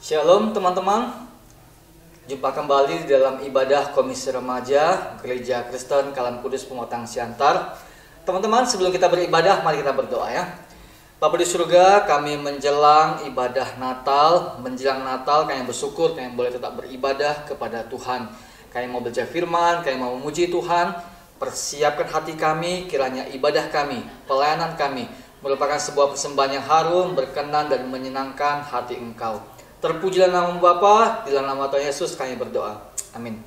Shalom teman-teman, jumpa kembali di dalam ibadah Komisi Remaja Gereja Kristen Kalam Kudus Pematang Siantar. Teman-teman, sebelum kita beribadah, mari kita berdoa ya. Bapa di surga, kami menjelang ibadah Natal, menjelang Natal kami bersyukur kami boleh tetap beribadah kepada Tuhan. Kami mau belajar firman, kami mau memuji Tuhan. Persiapkan hati kami, kiranya ibadah kami, pelayanan kami merupakan sebuah persembahan yang harum, berkenan dan menyenangkan hati Engkau. Terpujilah nama Bapa, di dalam nama Tuhan Yesus kami berdoa. Amin.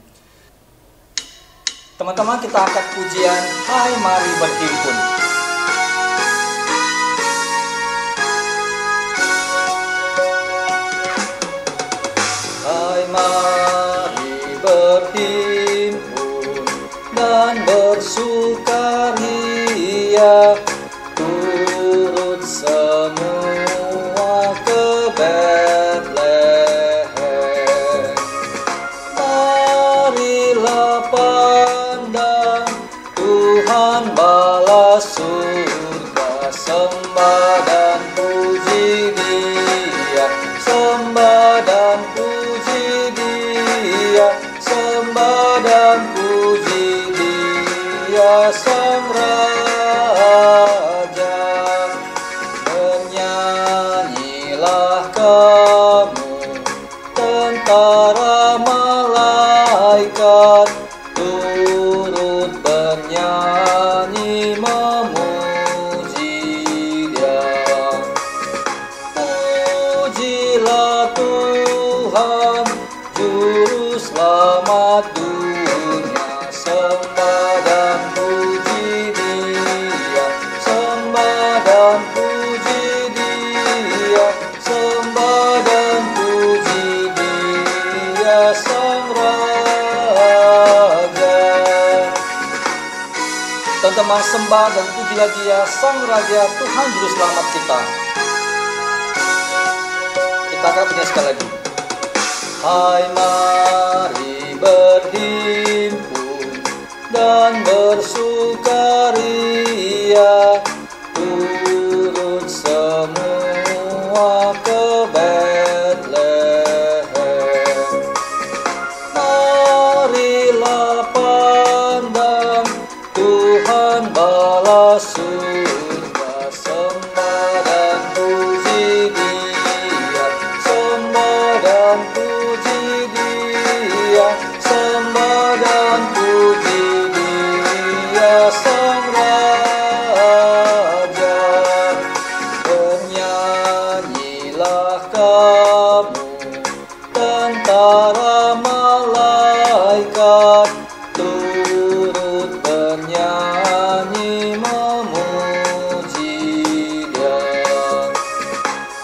Teman-teman, kita angkat pujian Hai Mari Berhimpun. Hai mari berhimpun dan bersukaria, turut semua ke Betlehem. Marilah pandang Tuhan balas surga, sembah dan puji Dia, sembah dan puji Dia, sembah dan puji Dia Sang Raja. Bernyanyilah kamu tentara malaikat, turut bernyanyi memuji Dia. Pujilah Tuhan, Juru Selamat dunia, sembah dan puji Dia, sembah dan puji Dia, sembah dan puji Dia Sang Raja. Teman-teman, sembah dan pujilah Dia Sang Raja, Tuhan Juru Selamat kita. Kita akan punya sekali lagi. Hai mari berhimpun dan bersukaria, turut semua ke Betlehem. Marilah pandang Tuhan balas surga, sembah dan puji Dia, sembah dan puji Dia, sembah dan puji Dia Sang Raja. Bernyanyilah kamu tentara malaikat, turut bernyanyi memuji Dia.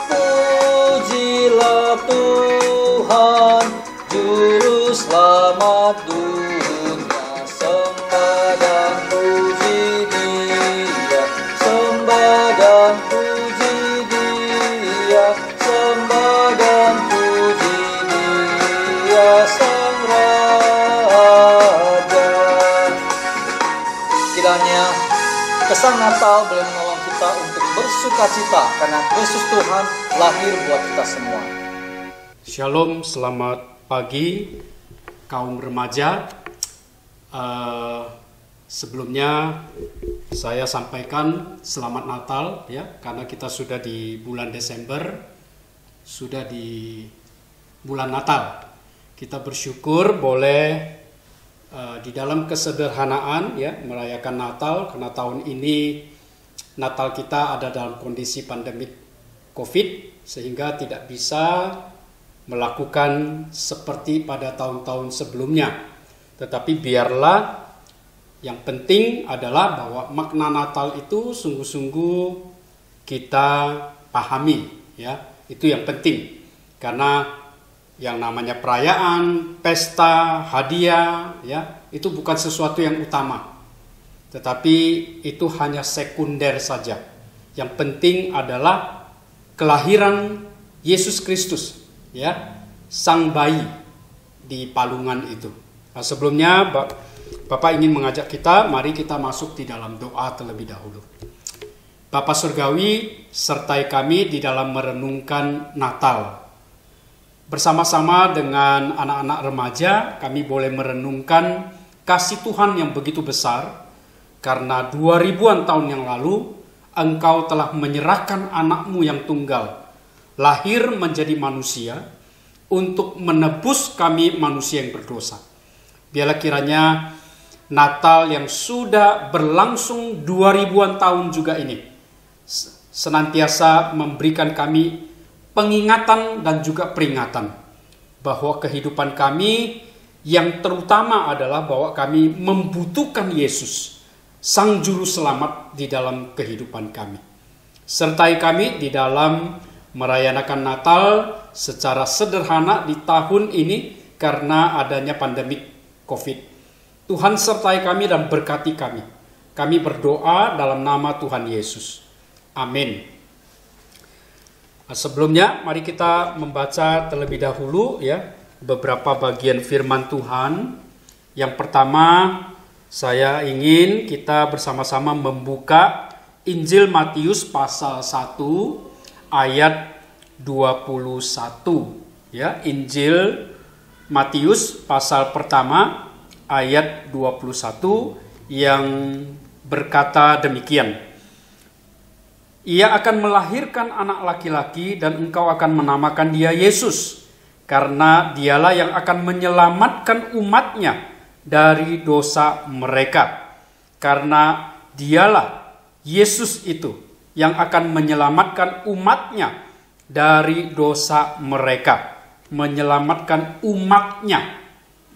Pujilah Tuhan, Juru Selamat dunia, sembah dan puji Dia, sembah dan puji Dia, sembah dan puji Dia Sang Raja. Kiranya kesan Natal boleh menolong kita untuk bersukacita karena Kristus Tuhan lahir buat kita semua. Shalom, selamat pagi kaum remaja. Sebelumnya saya sampaikan selamat Natal ya, karena kita sudah di bulan Desember, sudah di bulan Natal. Kita bersyukur boleh di dalam kesederhanaan ya merayakan Natal, karena tahun ini Natal kita ada dalam kondisi pandemik COVID sehingga tidak bisa melakukan seperti pada tahun-tahun sebelumnya. Tetapi biarlah yang penting adalah bahwa makna Natal itu sungguh-sungguh kita pahami ya. Itu yang penting. Karena yang namanya perayaan, pesta, hadiah ya, itu bukan sesuatu yang utama. Tetapi itu hanya sekunder saja. Yang penting adalah kelahiran Yesus Kristus ya, sang bayi di palungan itu. Nah, sebelumnya Bapak ingin mengajak kita, mari kita masuk di dalam doa terlebih dahulu. Bapa Surgawi, sertai kami di dalam merenungkan Natal. bersama-sama dengan anak-anak remaja kami boleh merenungkan kasih Tuhan yang begitu besar, karena 2000-an tahun yang lalu Engkau telah menyerahkan anakmu yang tunggal lahir menjadi manusia untuk menebus kami manusia yang berdosa. Biarlah kiranya Natal yang sudah berlangsung 2000-an tahun juga ini senantiasa memberikan kami pengingatan dan juga peringatan bahwa kehidupan kami yang terutama adalah bahwa kami membutuhkan Yesus, Sang Juru Selamat di dalam kehidupan kami. Sertai kami di dalam merayakan Natal secara sederhana di tahun ini karena adanya pandemi COVID. Tuhan sertai kami dan berkati kami. Kami berdoa dalam nama Tuhan Yesus. Amin. Sebelumnya mari kita membaca terlebih dahulu ya beberapa bagian firman Tuhan. Yang pertama, saya ingin kita bersama-sama membuka Injil Matius pasal 1 ayat 21 ya. Injil Matius pasal pertama ayat 21 yang berkata demikian. Ia akan melahirkan anak laki-laki dan engkau akan menamakan dia Yesus, karena dialah yang akan menyelamatkan umatnya dari dosa mereka. Karena dialah Yesus itu yang akan menyelamatkan umatnya dari dosa mereka. Menyelamatkan umatnya.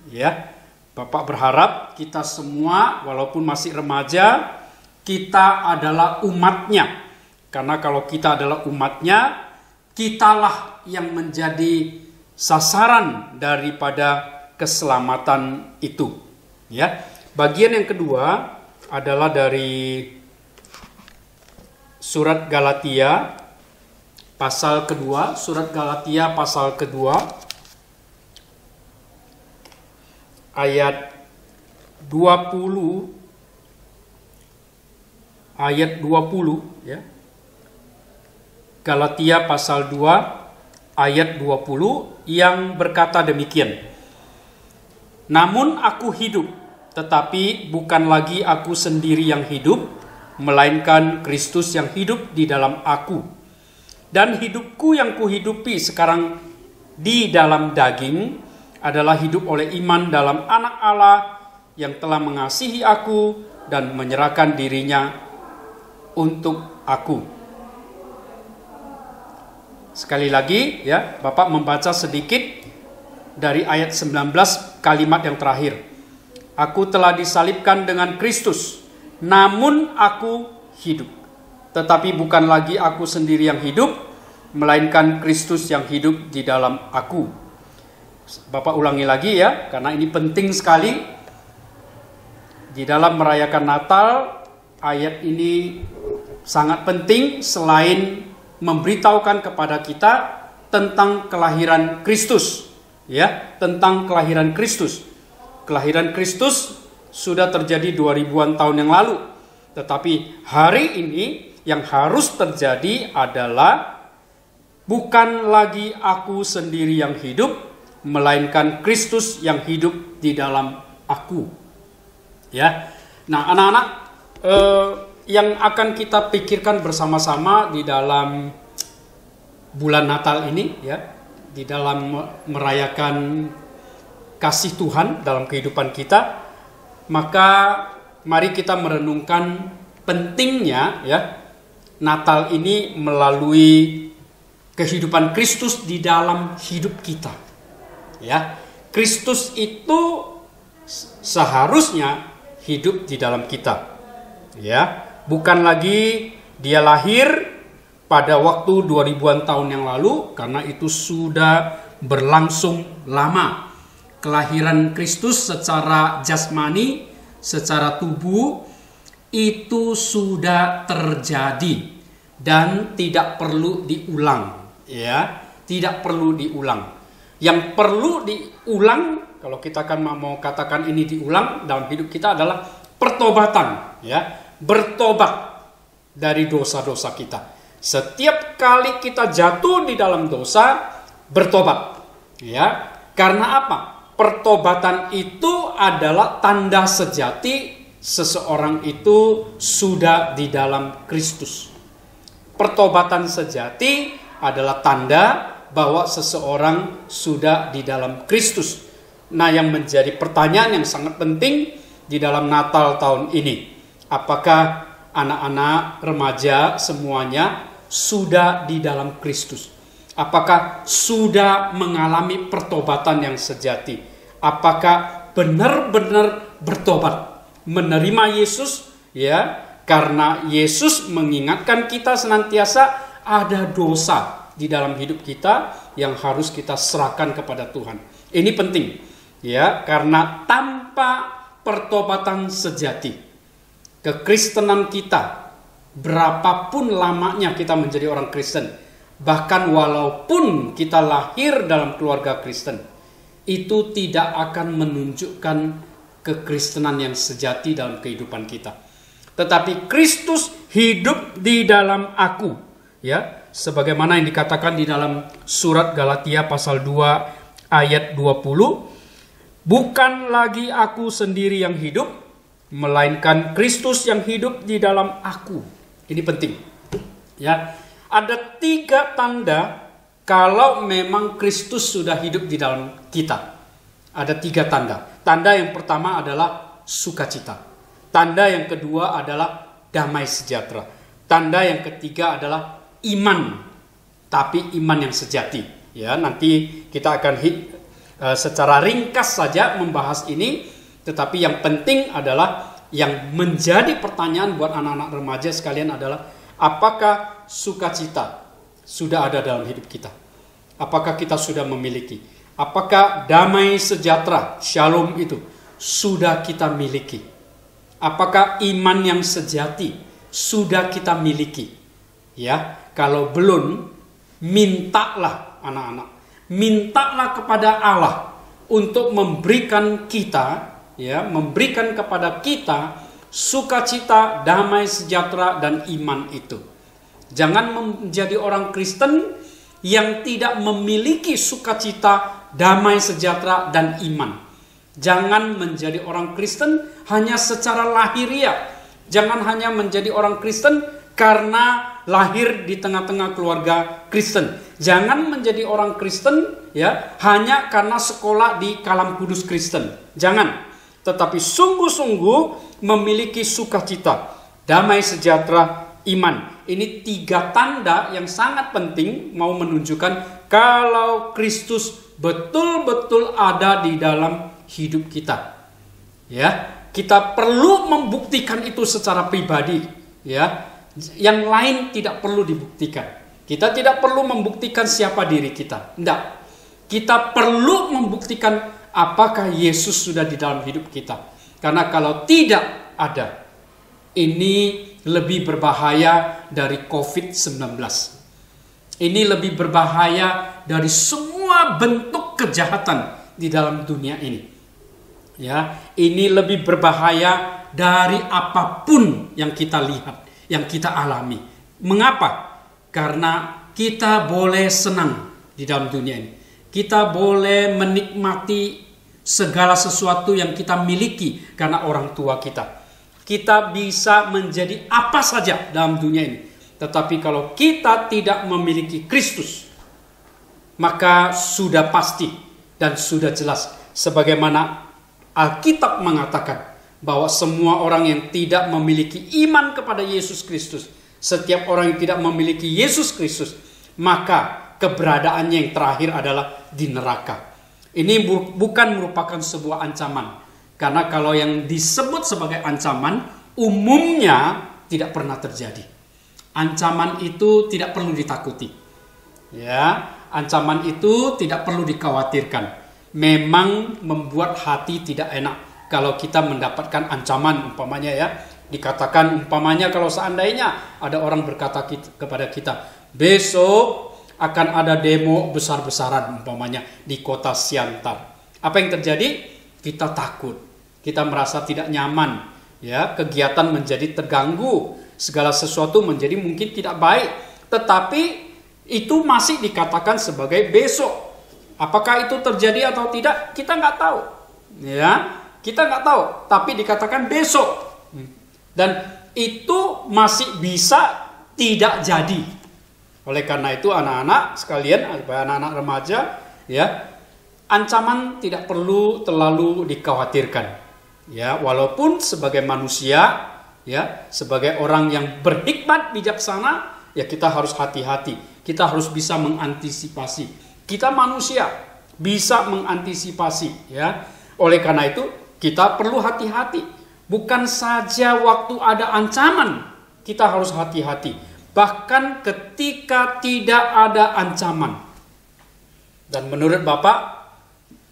Ya, Bapak berharap kita semua walaupun masih remaja, kita adalah umatnya. Karena kalau kita adalah umatnya, kitalah yang menjadi sasaran daripada keselamatan itu. Ya, bagian yang kedua adalah dari surat Galatia pasal kedua, surat Galatia pasal kedua ayat 20 ya. Galatia pasal 2 ayat 20 yang berkata demikian. Namun aku hidup, tetapi bukan lagi aku sendiri yang hidup, melainkan Kristus yang hidup di dalam aku. Dan hidupku yang kuhidupi sekarang di dalam daging adalah hidup oleh iman dalam Anak Allah yang telah mengasihi aku dan menyerahkan dirinya untuk aku. Sekali lagi ya, Bapak membaca sedikit dari ayat 19 kalimat yang terakhir. Aku telah disalibkan dengan Kristus, namun aku hidup. Tetapi bukan lagi aku sendiri yang hidup, melainkan Kristus yang hidup di dalam aku. Bapak ulangi lagi ya, karena ini penting sekali. Di dalam merayakan Natal, ayat ini sangat penting selain memberitahukan kepada kita tentang kelahiran Kristus, ya, tentang kelahiran Kristus. Kelahiran Kristus sudah terjadi 2000-an tahun yang lalu. Tetapi hari ini yang harus terjadi adalah bukan lagi aku sendiri yang hidup, melainkan Kristus yang hidup di dalam aku. Ya. Nah, anak-anak, yang akan kita pikirkan bersama-sama di dalam bulan Natal ini ya, di dalam merayakan kasih Tuhan dalam kehidupan kita, maka mari kita merenungkan pentingnya ya Natal ini melalui kehidupan Kristus di dalam hidup kita. Ya, Kristus itu seharusnya hidup di dalam kita. Ya, bukan lagi dia lahir pada waktu 2000-an tahun yang lalu, karena itu sudah berlangsung lama. Kelahiran Kristus secara jasmani, secara tubuh itu sudah terjadi dan tidak perlu diulang, ya, tidak perlu diulang. Yang perlu diulang, kalau kita kan mau katakan ini diulang dalam hidup kita adalah pertobatan, ya, bertobat dari dosa-dosa kita. Setiap kali kita jatuh di dalam dosa, bertobat. Ya, karena apa? Pertobatan itu adalah tanda sejati seseorang itu sudah di dalam Kristus. Pertobatan sejati adalah tanda bahwa seseorang sudah di dalam Kristus. Nah, yang menjadi pertanyaan yang sangat penting di dalam Natal tahun ini, apakah anak-anak remaja semuanya sudah di dalam Kristus? Apakah sudah mengalami pertobatan yang sejati? Apakah benar-benar bertobat, menerima Yesus, ya? Karena Yesus mengingatkan kita senantiasa ada dosa di dalam hidup kita yang harus kita serahkan kepada Tuhan. Ini penting, ya, karena tanpa pertobatan sejati, kekristenan kita, berapapun lamanya kita menjadi orang Kristen, bahkan walaupun kita lahir dalam keluarga Kristen, itu tidak akan menunjukkan kekristenan yang sejati dalam kehidupan kita. Tetapi Kristus hidup di dalam aku, ya, sebagaimana yang dikatakan di dalam surat Galatia pasal 2 ayat 20, bukan lagi aku sendiri yang hidup, melainkan Kristus yang hidup di dalam aku. Ini penting, ya. Ada 3 tanda kalau memang Kristus sudah hidup di dalam kita. Ada 3 tanda. Tanda yang pertama adalah sukacita. Tanda yang kedua adalah damai sejahtera. Tanda yang ketiga adalah iman, tapi iman yang sejati. Ya, nanti kita akan secara ringkas saja membahas ini. Tetapi yang penting adalah yang menjadi pertanyaan buat anak-anak remaja sekalian adalah, apakah sukacita sudah ada dalam hidup kita? Apakah kita sudah memiliki? Apakah damai sejahtera, shalom itu sudah kita miliki? Apakah iman yang sejati sudah kita miliki? Ya, kalau belum, mintalah anak-anak. Mintalah kepada Allah untuk memberikan kita, ya, memberikan kepada kita sukacita, damai sejahtera dan iman itu. Jangan menjadi orang Kristen yang tidak memiliki sukacita, damai sejahtera dan iman. Jangan menjadi orang Kristen hanya secara lahiriah. Jangan hanya menjadi orang Kristen karena lahir di tengah-tengah keluarga Kristen. Jangan menjadi orang Kristen, ya, hanya karena sekolah di Kalam Kudus Kristen. Jangan. Tetapi sungguh-sungguh memiliki sukacita, damai sejahtera, iman. Ini 3 tanda yang sangat penting mau menunjukkan kalau Kristus betul-betul ada di dalam hidup kita. Ya, kita perlu membuktikan itu secara pribadi, ya. Yang lain tidak perlu dibuktikan. Kita tidak perlu membuktikan siapa diri kita. Tidak. Kita perlu membuktikan apakah Yesus sudah di dalam hidup kita. Karena kalau tidak ada, ini lebih berbahaya dari COVID-19. Ini lebih berbahaya dari semua bentuk kejahatan di dalam dunia ini. Ya, ini lebih berbahaya dari apapun yang kita lihat, yang kita alami. Mengapa? Karena kita boleh senang di dalam dunia ini. Kita boleh menikmati segala sesuatu yang kita miliki karena orang tua kita. Kita bisa menjadi apa saja dalam dunia ini. Tetapi kalau kita tidak memiliki Kristus, maka sudah pasti dan sudah jelas. Sebagaimana Alkitab mengatakan bahwa semua orang yang tidak memiliki iman kepada Yesus Kristus, setiap orang yang tidak memiliki Yesus Kristus, maka keberadaannya yang terakhir adalah di neraka. Ini bukan merupakan sebuah ancaman. Karena kalau yang disebut sebagai ancaman, umumnya tidak pernah terjadi. Ancaman itu tidak perlu ditakuti. Ya, ancaman itu tidak perlu dikhawatirkan. Memang membuat hati tidak enak kalau kita mendapatkan ancaman, umpamanya ya. Dikatakan umpamanya kalau seandainya ada orang berkata kepada kita, besok akan ada demo besar-besaran umpamanya di kota Siantar. Apa yang terjadi? Kita takut. Kita merasa tidak nyaman, ya, kegiatan menjadi terganggu, segala sesuatu menjadi mungkin tidak baik. Tetapi itu masih dikatakan sebagai besok. Apakah itu terjadi atau tidak? Kita nggak tahu. Ya, kita nggak tahu. Tapi dikatakan besok. Dan itu masih bisa tidak jadi. Oleh karena itu anak-anak sekalian, anak-anak remaja, ya, ancaman tidak perlu terlalu dikhawatirkan. Ya, walaupun sebagai manusia, ya, sebagai orang yang berhikmat bijaksana, ya kita harus hati-hati. Kita harus bisa mengantisipasi. Kita manusia bisa mengantisipasi, ya. Oleh karena itu kita perlu hati-hati. Bukan saja waktu ada ancaman kita harus hati-hati. Bahkan ketika tidak ada ancaman. Dan menurut Bapak,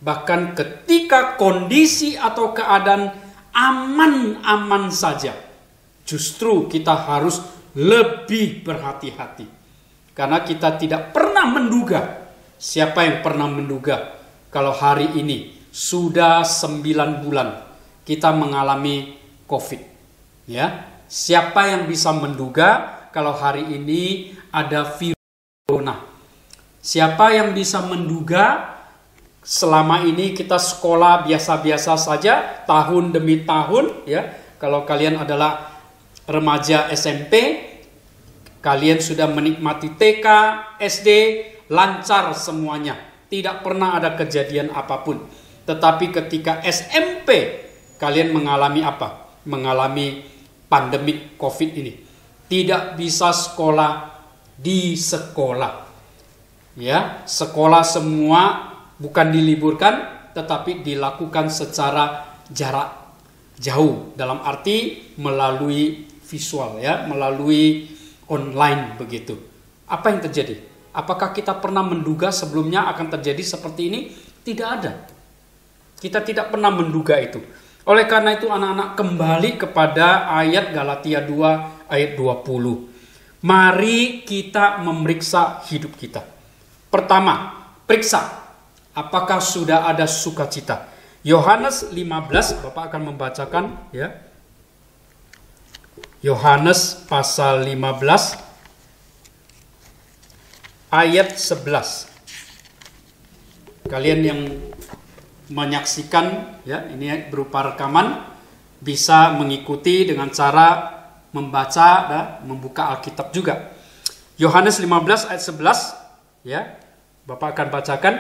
bahkan ketika kondisi atau keadaan aman-aman saja, justru kita harus lebih berhati-hati. Karena kita tidak pernah menduga. Siapa yang pernah menduga kalau hari ini sudah 9 bulan kita mengalami COVID? Ya, siapa yang bisa menduga kalau hari ini ada virus corona? Siapa yang bisa menduga selama ini kita sekolah biasa-biasa saja tahun demi tahun, ya? Kalau kalian adalah remaja SMP, kalian sudah menikmati TK, SD, lancar semuanya. Tidak pernah ada kejadian apapun. Tetapi ketika SMP, kalian mengalami apa? Mengalami pandemik COVID ini. Tidak bisa sekolah di sekolah. Ya, sekolah semua bukan diliburkan, tetapi dilakukan secara jarak jauh. Dalam arti melalui visual, ya, melalui online begitu. Apa yang terjadi? Apakah kita pernah menduga sebelumnya akan terjadi seperti ini? Tidak ada. Kita tidak pernah menduga itu. Oleh karena itu anak-anak kembali kepada ayat Galatia 2 ayat 20. Mari kita memeriksa hidup kita. Pertama, periksa apakah sudah ada sukacita. Yohanes 15, Bapak akan membacakan, ya. Yohanes pasal 15 ayat 11. Kalian yang menyaksikan, ya, ini berupa rekaman, bisa mengikuti dengan cara membaca dan membuka Alkitab juga. Yohanes 15 ayat 11, ya. Bapak akan bacakan.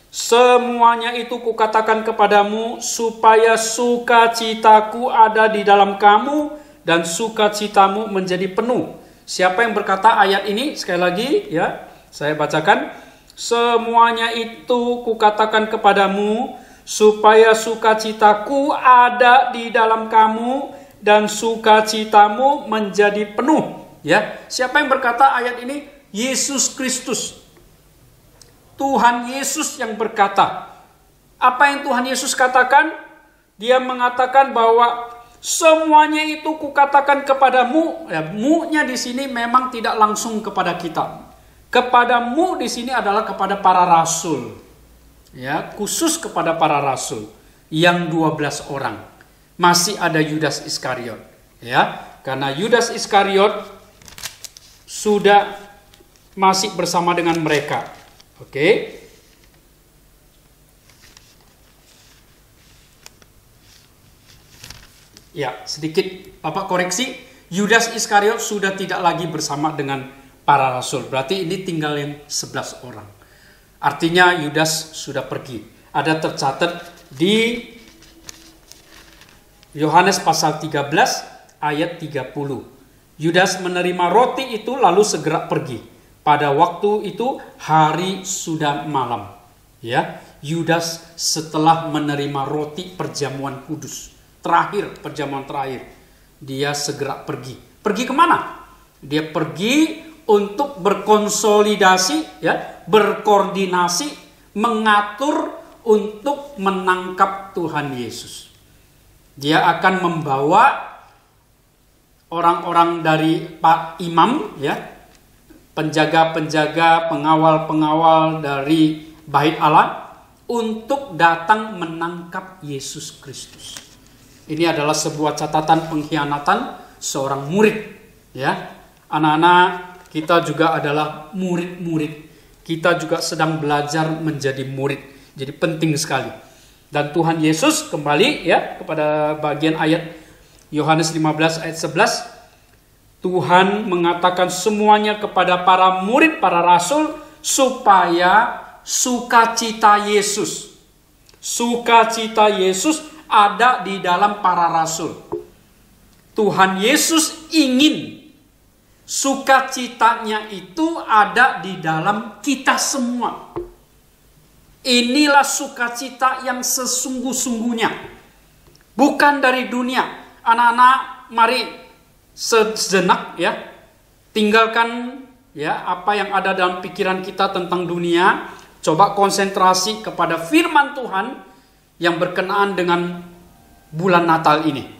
Semuanya itu kukatakan kepadamu supaya sukacitaku ada di dalam kamu dan sukacitamu menjadi penuh. Siapa yang berkata ayat ini? Sekali lagi, ya, saya bacakan. Semuanya itu kukatakan kepadamu supaya sukacitaku ada di dalam kamu dan sukacitamu menjadi penuh. Ya, siapa yang berkata ayat ini? Yesus Kristus. Tuhan Yesus yang berkata. Apa yang Tuhan Yesus katakan? Dia mengatakan bahwa semuanya itu kukatakan kepadamu. Ya, mu-nya di sini memang tidak langsung kepada kita. Kepadamu di sini adalah kepada para rasul. Ya, khusus kepada para rasul yang 12 orang. Masih ada Yudas Iskariot. Ya, karena Yudas Iskariot sudah masih bersama dengan mereka. Oke. Ya, sedikit Bapak koreksi. Yudas Iskariot sudah tidak lagi bersama dengan para rasul. Berarti ini tinggal yang 11 orang. Artinya Yudas sudah pergi. Ada tercatat di Yohanes pasal 13 ayat 30. Yudas menerima roti itu lalu segera pergi. Pada waktu itu hari sudah malam. Ya, Yudas setelah menerima roti perjamuan kudus. Perjamuan terakhir. Dia segera pergi. Pergi kemana? Dia pergi untuk berkonsolidasi, ya, berkoordinasi, mengatur untuk menangkap Tuhan Yesus. Dia akan membawa orang-orang dari Pak Imam, ya, penjaga-penjaga, pengawal-pengawal dari Bait Allah untuk datang menangkap Yesus Kristus. Ini adalah sebuah catatan pengkhianatan seorang murid, ya. Anak-anak, kita juga adalah murid-murid kita juga sedang belajar menjadi murid. Jadi penting sekali. Dan Tuhan Yesus kembali ya kepada bagian ayat Yohanes 15 ayat 11. Tuhan mengatakan semuanya kepada para murid, para rasul, supaya sukacita Yesus ada di dalam para rasul. Tuhan Yesus ingin sukacitanya itu ada di dalam kita semua. Inilah sukacita yang sesungguh-sungguhnya, bukan dari dunia. Anak-anak, mari sejenak ya, tinggalkan ya apa yang ada dalam pikiran kita tentang dunia. Coba konsentrasi kepada firman Tuhan yang berkenaan dengan bulan Natal ini.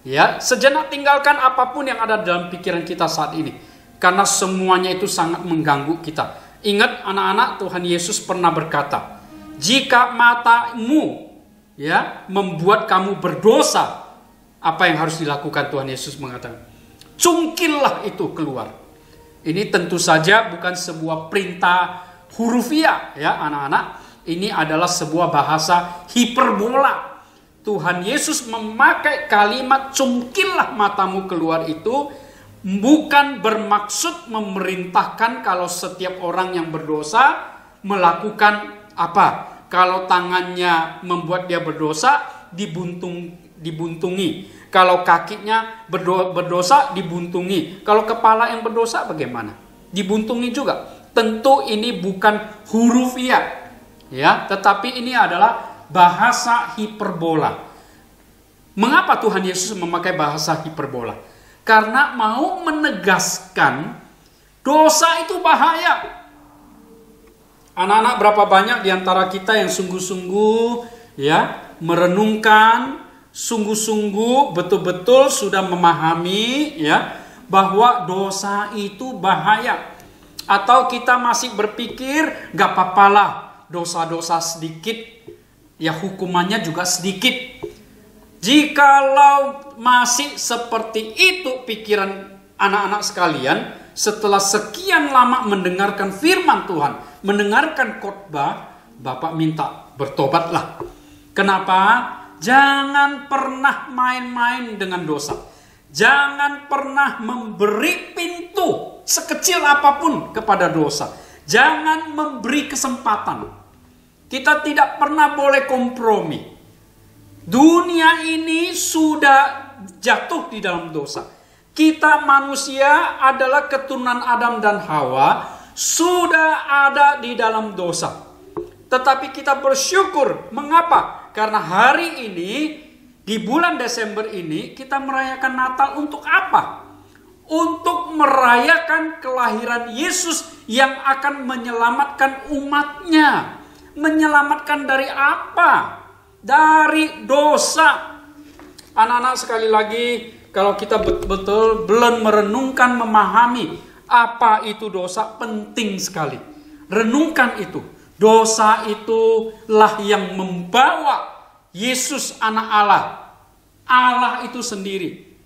Ya, sejenak tinggalkan apapun yang ada dalam pikiran kita saat ini, karena semuanya itu sangat mengganggu kita. Ingat anak-anak, Tuhan Yesus pernah berkata, jika matamu ya membuat kamu berdosa, apa yang harus dilakukan? Tuhan Yesus mengatakan, cungkillah itu keluar. Ini tentu saja bukan sebuah perintah hurufiah ya anak-anak. Ini adalah sebuah bahasa hiperbola. Tuhan Yesus memakai kalimat cungkillah matamu keluar itu bukan bermaksud memerintahkan kalau setiap orang yang berdosa melakukan apa? Kalau tangannya membuat dia berdosa, dibuntungi. Kalau kakinya berdosa, dibuntungi. Kalau kepala yang berdosa bagaimana? Dibuntungi juga. Tentu ini bukan hurufiah. Ya, tetapi ini adalah bahasa hiperbola. Mengapa Tuhan Yesus memakai bahasa hiperbola? Karena mau menegaskan dosa itu bahaya. Anak-anak, berapa banyak di antara kita yang sungguh-sungguh ya merenungkan, sungguh-sungguh betul-betul sudah memahami ya bahwa dosa itu bahaya. Atau kita masih berpikir gak apa-apalah, dosa-dosa sedikit ya hukumannya juga sedikit. Jikalau masih seperti itu pikiran anak-anak sekalian, setelah sekian lama mendengarkan firman Tuhan, mendengarkan khotbah, Bapak minta bertobatlah. Kenapa? Jangan pernah main-main dengan dosa. Jangan pernah memberi pintu sekecil apapun kepada dosa. Jangan memberi kesempatan. Kita tidak pernah boleh kompromi. Dunia ini sudah jatuh di dalam dosa. Kita manusia adalah keturunan Adam dan Hawa, sudah ada di dalam dosa. Tetapi kita bersyukur. Mengapa? Karena hari ini, di bulan Desember ini, kita merayakan Natal untuk apa? Untuk merayakan kelahiran Yesus yang akan menyelamatkan umatnya. Menyelamatkan dari apa? Dari dosa. Anak-anak, sekali lagi, kalau kita betul-betul belum merenungkan, memahami apa itu dosa, penting sekali. Renungkan itu. Dosa itulah yang membawa Yesus anak Allah. Allah itu sendiri.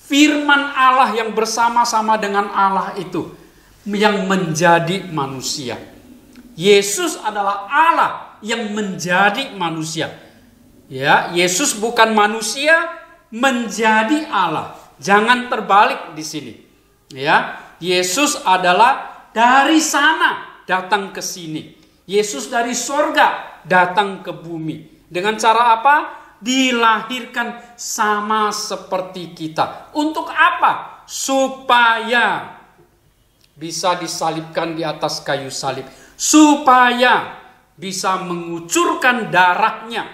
Firman Allah yang bersama-sama dengan Allah itu yang menjadi manusia. Yesus adalah Allah yang menjadi manusia. Ya, Yesus bukan manusia menjadi Allah. Jangan terbalik di sini. Ya, Yesus adalah dari sana datang ke sini. Yesus dari sorga datang ke bumi. Dengan cara apa? Dilahirkan sama seperti kita. Untuk apa? Supaya bisa disalibkan di atas kayu salib. Supaya bisa mengucurkan darahnya.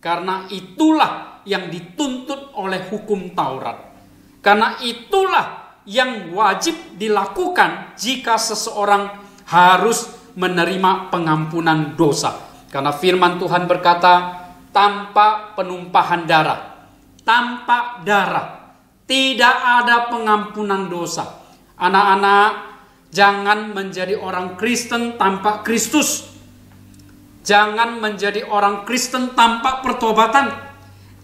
Karena itulah yang dituntut oleh hukum Taurat. Karena itulah yang wajib dilakukan jika seseorang harus menerima pengampunan dosa. Karena firman Tuhan berkata, tanpa penumpahan darah, tanpa darah, tidak ada pengampunan dosa. Anak-anak, jangan menjadi orang Kristen tanpa Kristus. Jangan menjadi orang Kristen tanpa pertobatan.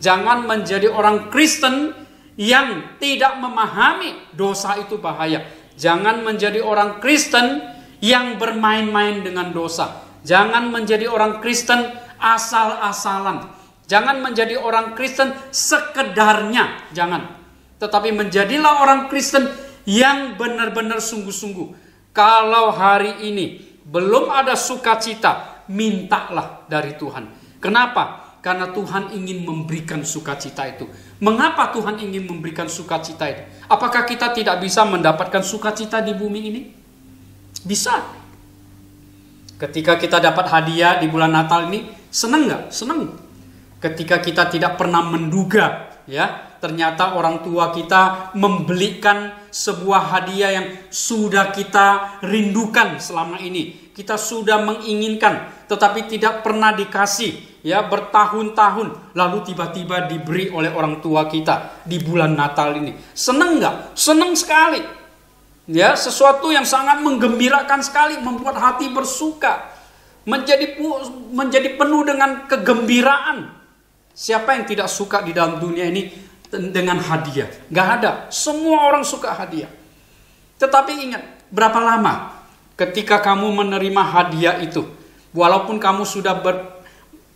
Jangan menjadi orang Kristen yang tidak memahami dosa itu bahaya. Jangan menjadi orang Kristen yang bermain-main dengan dosa. Jangan menjadi orang Kristen asal-asalan. Jangan menjadi orang Kristen sekedarnya. Jangan. Tetapi menjadilah orang Kristen yang benar-benar sungguh-sungguh. Kalau hari ini belum ada sukacita, mintalah dari Tuhan. Kenapa? Karena Tuhan ingin memberikan sukacita itu. Mengapa Tuhan ingin memberikan sukacita itu? Apakah kita tidak bisa mendapatkan sukacita di bumi ini? Bisa. Ketika kita dapat hadiah di bulan Natal ini, senang nggak? Senang. Ketika kita tidak pernah menduga, ya, ternyata orang tua kita membelikan sebuah hadiah yang sudah kita rindukan selama ini. Kita sudah menginginkan, tetapi tidak pernah dikasih, ya, bertahun-tahun. Lalu tiba-tiba diberi oleh orang tua kita di bulan Natal ini. Senang nggak? Senang sekali. Ya, sesuatu yang sangat menggembirakan sekali, membuat hati bersuka, menjadi penuh dengan kegembiraan. Siapa yang tidak suka di dalam dunia ini dengan hadiah? Gak ada. Semua orang suka hadiah. Tetapi ingat, berapa lama ketika kamu menerima hadiah itu? Walaupun kamu sudah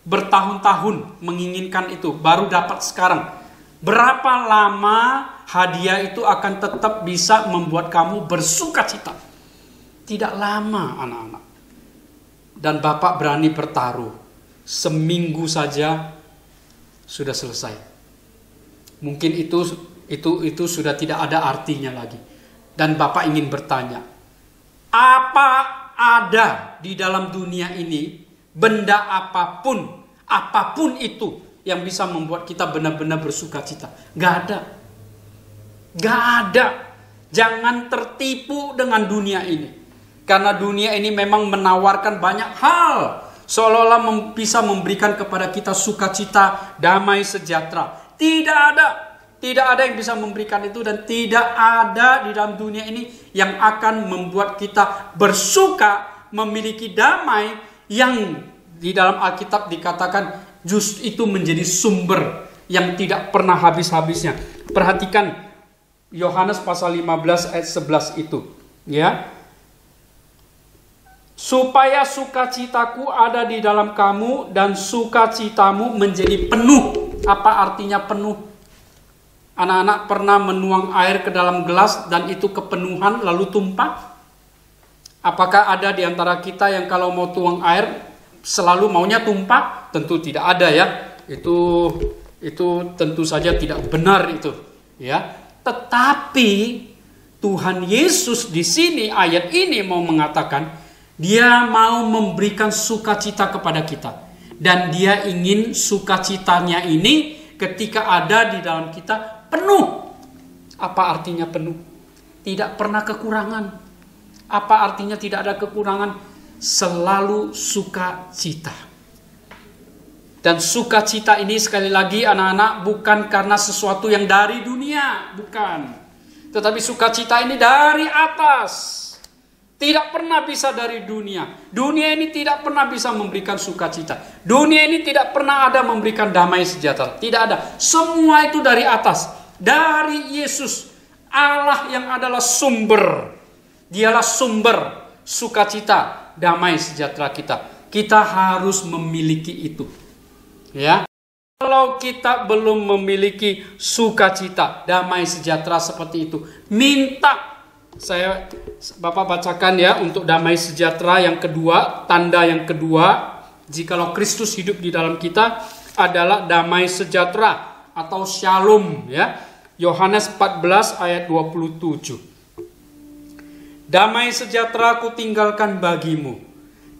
bertahun-tahun menginginkan itu, baru dapat sekarang. Berapa lama hadiah itu akan tetap bisa membuat kamu bersukacita? Tidak lama, anak-anak. Dan Bapak berani bertaruh, seminggu saja sudah selesai. Mungkin itu sudah tidak ada artinya lagi. Dan Bapak ingin bertanya, apa ada di dalam dunia ini, benda apapun itu yang bisa membuat kita benar-benar bersukacita? Gak ada. Gak ada. Jangan tertipu dengan dunia ini. Karena dunia ini memang menawarkan banyak hal, seolah-olah bisa memberikan kepada kita sukacita, damai sejahtera. Tidak ada. Tidak ada yang bisa memberikan itu, dan tidak ada di dalam dunia ini yang akan membuat kita bersuka, memiliki damai yang di dalam Alkitab dikatakan justru itu menjadi sumber yang tidak pernah habis-habisnya. Perhatikan Yohanes pasal 15 ayat 11 itu, ya. Supaya sukacitaku ada di dalam kamu dan sukacitamu menjadi penuh. Apa artinya penuh? Anak-anak pernah menuang air ke dalam gelas dan itu kepenuhan lalu tumpah? Apakah ada di antara kita yang kalau mau tuang air selalu maunya tumpah? Tentu tidak ada, ya. Itu tentu saja tidak benar itu, ya. Tetapi Tuhan Yesus di sini ayat ini mau mengatakan Dia mau memberikan sukacita kepada kita. Dan Dia ingin sukacitanya ini ketika ada di dalam kita penuh. Apa artinya penuh? Tidak pernah kekurangan. Apa artinya tidak ada kekurangan? Selalu sukacita. Dan sukacita ini sekali lagi anak-anak bukan karena sesuatu yang dari dunia. Bukan. Tetapi sukacita ini dari atas. Tidak pernah bisa dari dunia. Dunia ini tidak pernah bisa memberikan sukacita. Dunia ini tidak pernah ada memberikan damai sejahtera. Tidak ada. Semua itu dari atas. Dari Yesus. Allah yang adalah sumber. Dialah sumber sukacita, damai sejahtera kita. Kita harus memiliki itu. Ya. Kalau kita belum memiliki sukacita, damai sejahtera seperti itu, minta. Bapak bacakan ya untuk damai sejahtera yang kedua, tanda yang kedua, jikalau Kristus hidup di dalam kita adalah damai sejahtera atau shalom, ya. Yohanes 14 ayat 27. Damai sejahtera ku tinggalkan bagimu.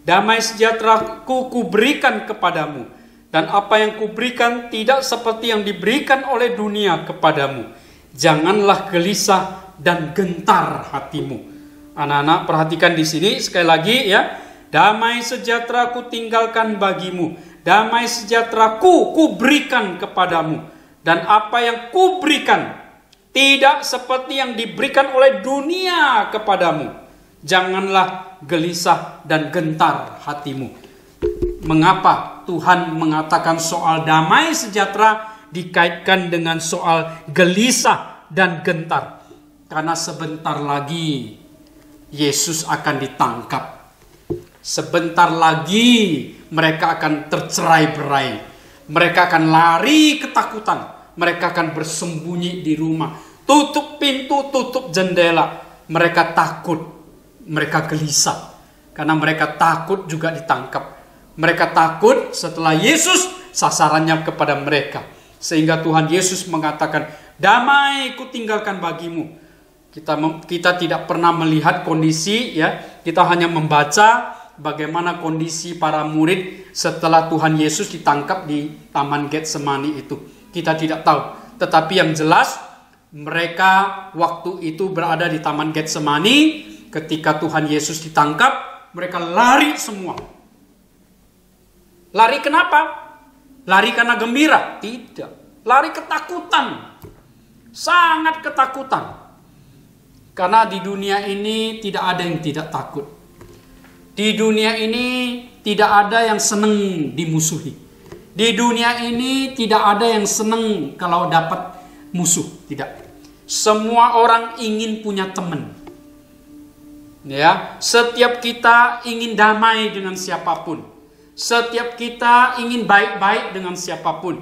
Damai sejahtera ku berikan kepadamu. Dan apa yang kuberikan tidak seperti yang diberikan oleh dunia kepadamu. Janganlah gelisah dan gentar hatimu. Anak-anak perhatikan di sini sekali lagi ya. Damai sejahtera ku tinggalkan bagimu. Damai sejahtera ku berikan kepadamu. Dan apa yang ku berikan tidak seperti yang diberikan oleh dunia kepadamu. Janganlah gelisah dan gentar hatimu. Mengapa Tuhan mengatakan soal damai sejahtera dikaitkan dengan soal gelisah dan gentar? Karena sebentar lagi Yesus akan ditangkap. Sebentar lagi mereka akan tercerai-berai. Mereka akan lari ketakutan. Mereka akan bersembunyi di rumah. Tutup pintu, tutup jendela. Mereka takut. Mereka gelisah. Karena mereka takut juga ditangkap. Mereka takut setelah Yesus sasarannya kepada mereka. Sehingga Tuhan Yesus mengatakan, damai ku tinggalkan bagimu. Kita tidak pernah melihat kondisi, ya. Kita hanya membaca bagaimana kondisi para murid setelah Tuhan Yesus ditangkap di Taman Getsemani itu. Kita tidak tahu. Tetapi yang jelas, mereka waktu itu berada di Taman Getsemani. Ketika Tuhan Yesus ditangkap, mereka lari semua. Lari kenapa? Lari karena gembira? Tidak. Lari ketakutan. Sangat ketakutan. Karena di dunia ini tidak ada yang tidak takut. Di dunia ini tidak ada yang senang dimusuhi. Di dunia ini tidak ada yang senang kalau dapat musuh. Tidak. Semua orang ingin punya teman. Ya, setiap kita ingin damai dengan siapapun. Setiap kita ingin baik-baik dengan siapapun.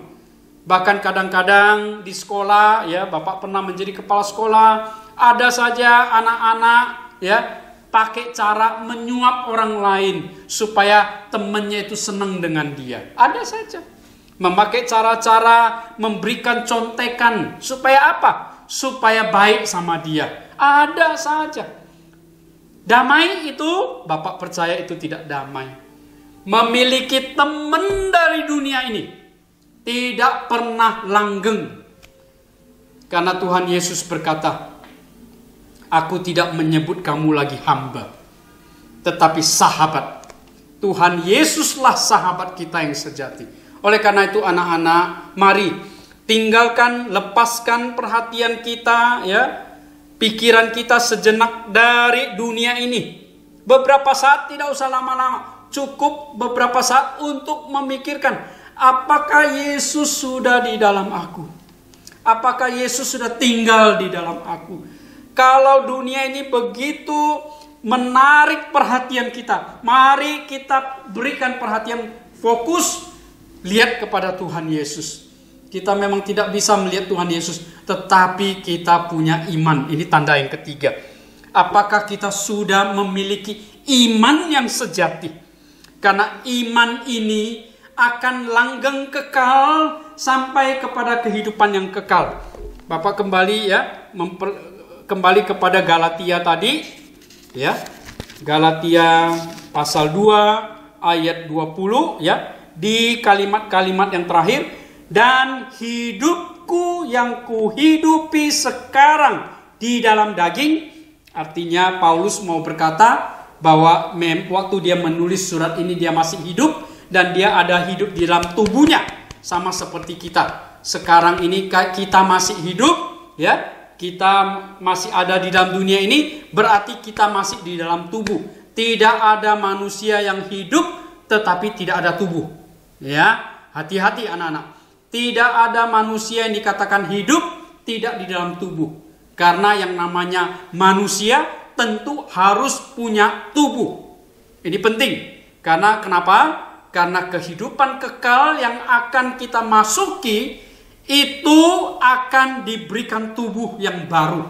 Bahkan kadang-kadang di sekolah, ya, Bapak pernah menjadi kepala sekolah, ada saja anak-anak, ya, pakai cara menyuap orang lain supaya temannya itu senang dengan dia. Ada saja. Memakai cara-cara memberikan contekan supaya apa? Supaya baik sama dia. Ada saja. Damai itu, Bapak percaya itu tidak damai. Memiliki teman dari dunia ini tidak pernah langgeng. Karena Tuhan Yesus berkata, aku tidak menyebut kamu lagi hamba, tetapi sahabat. Tuhan Yesuslah sahabat kita yang sejati. Oleh karena itu anak-anak, mari tinggalkan, lepaskan perhatian kita, ya, pikiran kita sejenak dari dunia ini. Beberapa saat, tidak usah lama-lama, cukup beberapa saat untuk memikirkan, apakah Yesus sudah di dalam aku? Apakah Yesus sudah tinggal di dalam aku? Kalau dunia ini begitu menarik perhatian kita, mari kita berikan perhatian fokus, lihat kepada Tuhan Yesus. Kita memang tidak bisa melihat Tuhan Yesus, tetapi kita punya iman. Ini tanda yang ketiga. Apakah kita sudah memiliki iman yang sejati? Karena iman ini akan langgeng kekal sampai kepada kehidupan yang kekal. Bapak kembali, ya, kembali kepada Galatia tadi, ya. Galatia pasal 2 ayat 20, ya. Di kalimat-kalimat yang terakhir, dan hidupku yang kuhidupi sekarang di dalam daging. Artinya Paulus mau berkata bahwa waktu dia menulis surat ini dia masih hidup dan dia ada hidup di dalam tubuhnya, sama seperti kita. Sekarang ini kita masih hidup, ya. Kita masih ada di dalam dunia ini, berarti kita masih di dalam tubuh. Tidak ada manusia yang hidup tetapi tidak ada tubuh. Ya, hati-hati anak-anak. Tidak ada manusia yang dikatakan hidup tidak di dalam tubuh. Karena yang namanya manusia tentu harus punya tubuh. Ini penting. Karena kenapa? Karena kehidupan kekal yang akan kita masuki itu akan diberikan tubuh yang baru.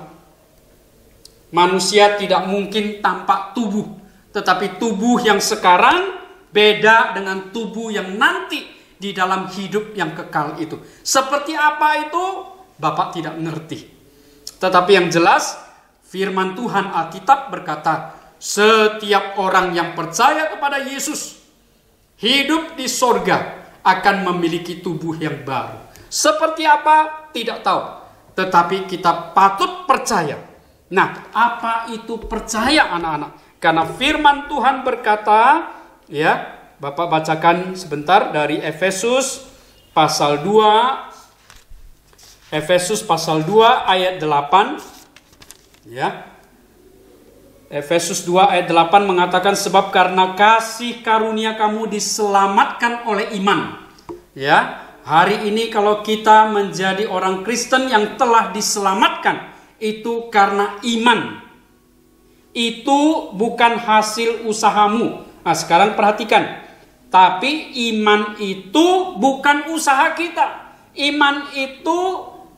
Manusia tidak mungkin tanpa tubuh. Tetapi tubuh yang sekarang beda dengan tubuh yang nanti di dalam hidup yang kekal itu. Seperti apa itu? Bapak tidak mengerti. Tetapi yang jelas, firman Tuhan Alkitab berkata, setiap orang yang percaya kepada Yesus, hidup di sorga, akan memiliki tubuh yang baru. Seperti apa? Tidak tahu. Tetapi kita patut percaya. Nah, apa itu percaya anak-anak? Karena firman Tuhan berkata, ya, Bapak bacakan sebentar dari Efesus pasal 2. Efesus pasal 2 ayat 8. Ya. Efesus 2 ayat 8 mengatakan, sebab karena kasih karunia kamu diselamatkan oleh iman. Ya, hari ini kalau kita menjadi orang Kristen yang telah diselamatkan, itu karena iman. itu bukan hasil usahamu. Nah, sekarang perhatikan. Tapi iman itu bukan usaha kita. Iman itu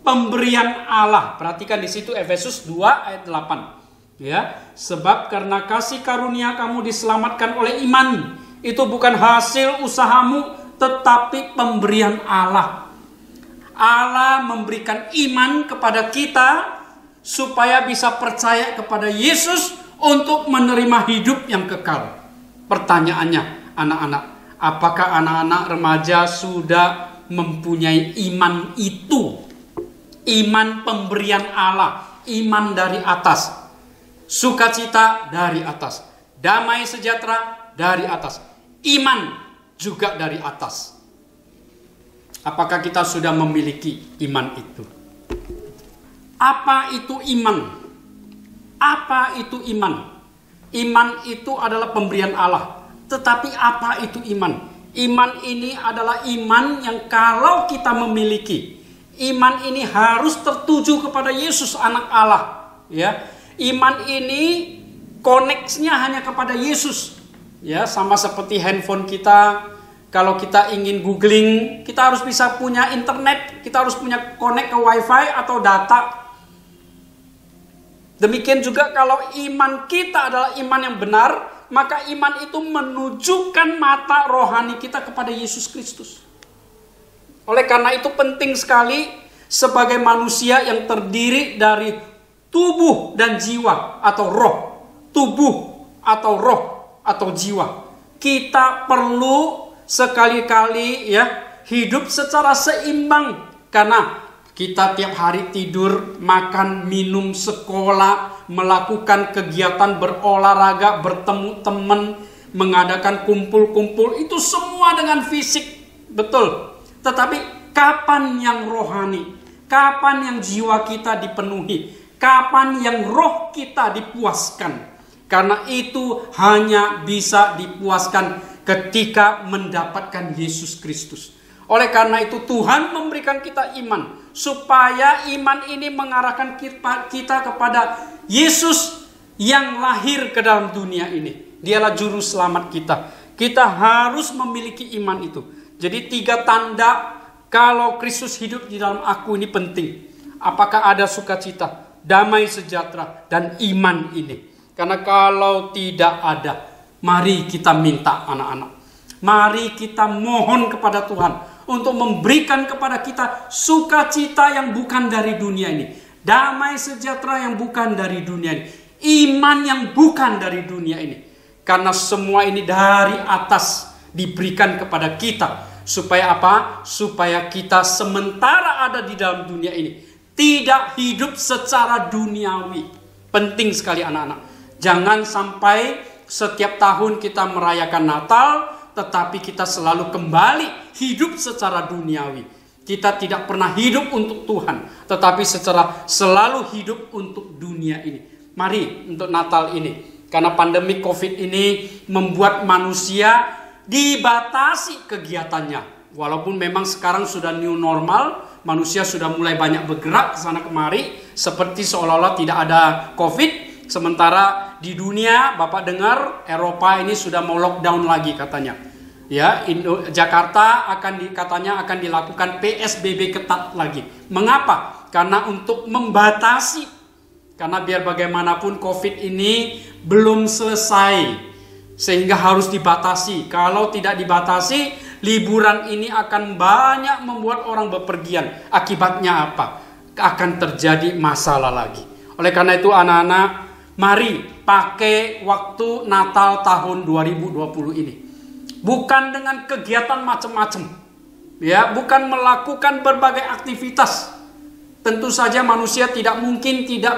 pemberian Allah. Perhatikan di situ Efesus 2 ayat 8. Ya, sebab karena kasih karunia kamu diselamatkan oleh iman. Itu bukan hasil usahamu, tetapi pemberian Allah. Allah memberikan iman kepada kita supaya bisa percaya kepada Yesus untuk menerima hidup yang kekal. Pertanyaannya, anak-anak, apakah anak-anak remaja sudah mempunyai iman itu? Iman pemberian Allah, iman dari atas, sukacita dari atas, damai sejahtera dari atas, iman juga dari atas. Apakah kita sudah memiliki iman itu? Apa itu iman? Apa itu iman? Iman itu adalah pemberian Allah. Tetapi apa itu iman? Iman ini adalah iman yang kalau kita memiliki, iman ini harus tertuju kepada Yesus anak Allah. Ya, iman ini koneksinya hanya kepada Yesus. Ya, sama seperti handphone kita. Kalau kita ingin googling, kita harus bisa punya internet, kita harus punya connect ke wifi atau data. Demikian juga kalau iman kita adalah iman yang benar, maka iman itu menunjukkan mata rohani kita kepada Yesus Kristus. Oleh karena itu penting sekali sebagai manusia yang terdiri dari tubuh dan jiwa atau roh. Tubuh atau roh atau jiwa. Kita perlu sekali-kali ya hidup secara seimbang, karena kita tiap hari tidur, makan, minum, sekolah, melakukan kegiatan berolahraga, bertemu teman, mengadakan kumpul-kumpul, itu semua dengan fisik, betul. Tetapi kapan yang rohani? Kapan yang jiwa kita dipenuhi? Kapan yang roh kita dipuaskan? Karena itu hanya bisa dipuaskan ketika mendapatkan Yesus Kristus. Oleh karena itu Tuhan memberikan kita iman, supaya iman ini mengarahkan kita kepada Yesus yang lahir ke dalam dunia ini. Dialah juru selamat kita. Kita harus memiliki iman itu. Jadi 3 tanda kalau Kristus hidup di dalam aku ini penting. Apakah ada sukacita, damai sejahtera, dan iman ini. Karena kalau tidak ada, mari kita minta anak-anak. Mari kita mohon kepada Tuhan untuk memberikan kepada kita sukacita yang bukan dari dunia ini, damai sejahtera yang bukan dari dunia ini, iman yang bukan dari dunia ini. Karena semua ini dari atas diberikan kepada kita. Supaya apa? Supaya kita sementara ada di dalam dunia ini tidak hidup secara duniawi. Penting sekali anak-anak. Jangan sampai setiap tahun kita merayakan Natal, tetapi kita selalu kembali hidup secara duniawi. Kita tidak pernah hidup untuk Tuhan, tetapi secara selalu hidup untuk dunia ini. Mari untuk Natal ini, karena pandemi COVID ini membuat manusia dibatasi kegiatannya. Walaupun memang sekarang sudah new normal, manusia sudah mulai banyak bergerak ke sana kemari, seperti seolah-olah tidak ada COVID. Sementara di dunia, Bapak dengar Eropa ini sudah mau lockdown lagi katanya. Ya, Jakarta katanya akan dilakukan PSBB ketat lagi. Mengapa? Karena untuk membatasi. Karena biar bagaimanapun COVID ini belum selesai, sehingga harus dibatasi. Kalau tidak dibatasi, liburan ini akan banyak membuat orang bepergian. Akibatnya apa? Akan terjadi masalah lagi. Oleh karena itu anak-anak, mari pakai waktu Natal tahun 2020 ini. Bukan dengan kegiatan macam-macam. Ya, bukan melakukan berbagai aktivitas. Tentu saja manusia tidak mungkin tidak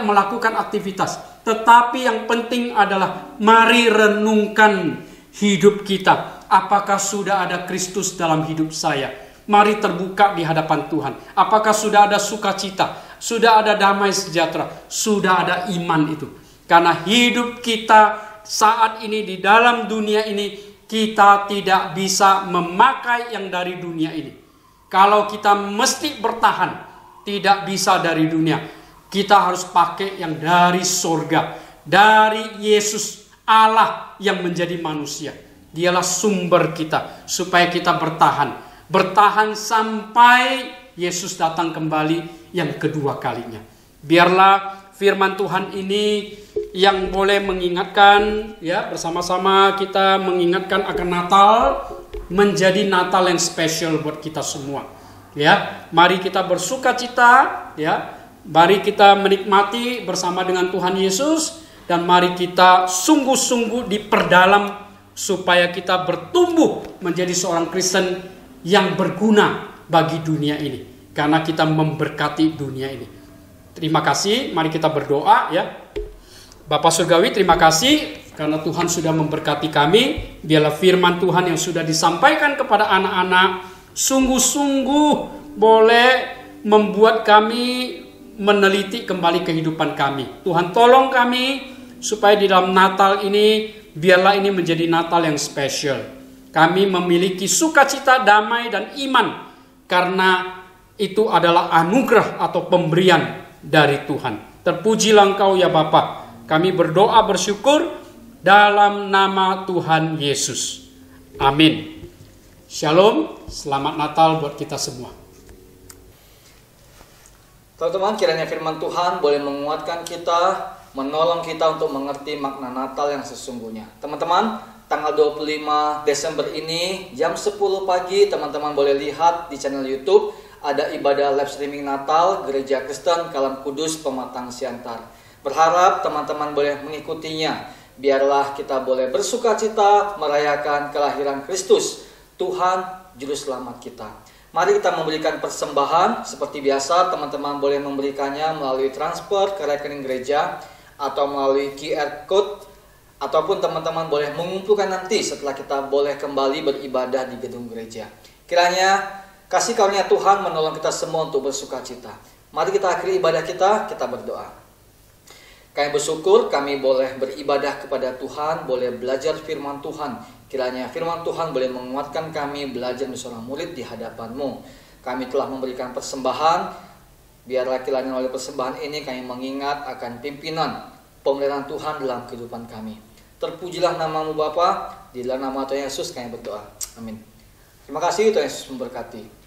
melakukan aktivitas. Tetapi yang penting adalah mari renungkan hidup kita. Apakah sudah ada Kristus dalam hidup saya? Mari terbuka di hadapan Tuhan. Apakah sudah ada sukacita? Sudah ada damai sejahtera? Sudah ada iman itu? Karena hidup kita saat ini di dalam dunia ini, kita tidak bisa memakai yang dari dunia ini. Kalau kita mesti bertahan, tidak bisa dari dunia. Kita harus pakai yang dari surga, dari Yesus Allah yang menjadi manusia. Dialah sumber kita supaya kita bertahan sampai Yesus datang kembali yang kedua kalinya. Biarlah firman Tuhan ini yang boleh mengingatkan, ya, bersama-sama kita mengingatkan akan Natal, menjadi Natal yang spesial buat kita semua. Ya, mari kita bersukacita, ya. Mari kita menikmati bersama dengan Tuhan Yesus, dan mari kita sungguh-sungguh diperdalam supaya kita bertumbuh menjadi seorang Kristen yang berguna bagi dunia ini, karena kita memberkati dunia ini. Terima kasih, mari kita berdoa, ya. Bapak Surgawi, terima kasih karena Tuhan sudah memberkati kami. Biarlah firman Tuhan yang sudah disampaikan kepada anak-anak sungguh-sungguh boleh membuat kami meneliti kembali kehidupan kami. Tuhan tolong kami supaya di dalam Natal ini, biarlah ini menjadi Natal yang spesial. Kami memiliki sukacita, damai, dan iman, karena itu adalah anugerah atau pemberian dari Tuhan. Terpujilah Engkau ya Bapa. Kami berdoa bersyukur dalam nama Tuhan Yesus. Amin. Shalom, selamat Natal buat kita semua. Teman-teman, kiranya firman Tuhan boleh menguatkan kita, menolong kita untuk mengerti makna Natal yang sesungguhnya. Teman-teman, tanggal 25 Desember ini jam 10 pagi teman-teman boleh lihat di channel YouTube ada ibadah live streaming Natal Gereja Kristen Kalam Kudus Pematang Siantar. Berharap teman-teman boleh mengikutinya. Biarlah kita boleh bersukacita merayakan kelahiran Kristus, Tuhan Juru Selamat kita. Mari kita memberikan persembahan. Seperti biasa, teman-teman boleh memberikannya melalui transfer ke rekening gereja atau melalui QR Code, ataupun teman-teman boleh mengumpulkan nanti setelah kita boleh kembali beribadah di gedung gereja. Kiranya kasih karunia Tuhan menolong kita semua untuk bersukacita. Mari kita akhiri ibadah kita berdoa. Kami bersyukur kami boleh beribadah kepada Tuhan, boleh belajar firman Tuhan. Kiranya firman Tuhan boleh menguatkan kami belajar menjadi seorang murid di hadapan-Mu. Kami telah memberikan persembahan. Biarlah kiranya oleh persembahan ini kami mengingat akan pimpinan pemeliharaan Tuhan dalam kehidupan kami. Terpujilah nama-Mu Bapa. Di dalam nama Tuhan Yesus kami berdoa. Amin. Terima kasih, Tuhan Yesus memberkati.